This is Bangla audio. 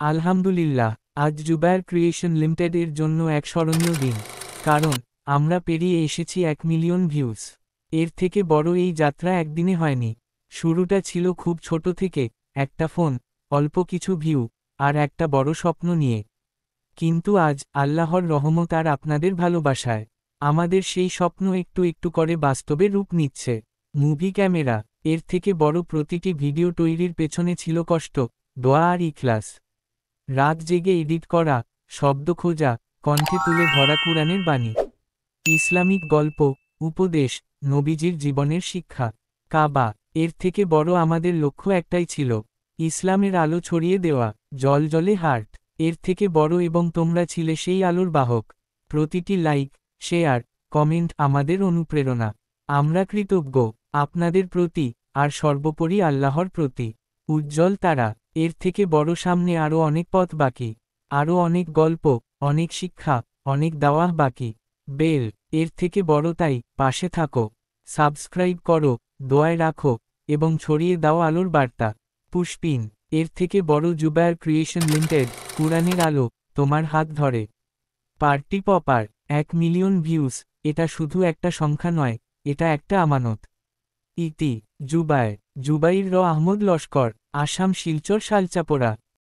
আলহামদুলিল্লাহ, আজ জুবায়ের ক্রিয়েশন লিমিটেডের জন্য এক স্মরণীয় দিন। কারণ আমরা পেরিয়ে এসেছি 1 মিলিয়ন ভিউজ। এর থেকে বড় এই যাত্রা একদিনে হয়নি। শুরুটা ছিল খুব ছোট থেকে, একটা ফোন, অল্প কিছু ভিউ, আর একটা বড় স্বপ্ন নিয়ে। কিন্তু আজ আল্লাহর রহমত আর আপনাদের ভালোবাসায় আমাদের সেই স্বপ্ন একটু একটু করে বাস্তবে রূপ নিচ্ছে। মুভি ক্যামেরা, এর থেকে বড় প্রতিটি ভিডিও তৈরির পেছনে ছিল কষ্ট, দোয়া আর ইখলাস। রাত জেগে এডিট করা, শব্দ খোঁজা, কণ্ঠে তুলে ধরা কুরআনের বাণী, ইসলামিক গল্প, উপদেশ, নবীজির জীবনের শিক্ষা। কাবা, এর থেকে বড় আমাদের লক্ষ্য একটাই ছিল, ইসলামের আলো ছড়িয়ে দেওয়া। জলজলে হার্ট, এর থেকে বড় এবং তোমরা ছিলে সেই আলোর বাহক। প্রতিটি লাইক, শেয়ার, কমেন্ট আমাদের অনুপ্রেরণা। আমরা কৃতজ্ঞ আপনাদের প্রতি, আর সর্বোপরি আল্লাহর প্রতি। উজ্জ্বল তারা, এর থেকে বড় সামনে আরও অনেক পথ বাকি। আরও অনেক গল্প, অনেক শিক্ষা, অনেক দাওয়াহ বাকি। বেল, এর থেকে বড় তাই, পাশে থাকো, সাবস্ক্রাইব করো, দোয়ায় রাখো, এবং ছড়িয়ে দাও আলোর বার্তা। পুষ্পিন, এর থেকে বড় জুবায়ের ক্রিয়েশন লিমিটেড, কুরআনের আলো, তোমার হাত ধরে। পার্টি পপার, 1 মিলিয়ন ভিউজ, এটা শুধু একটা সংখ্যা নয়, এটা একটা আমানত। ইতি, জুবায়ের, জুবাইর আহমদ লস্কর, আসাম শিলচর শালচাপড়া।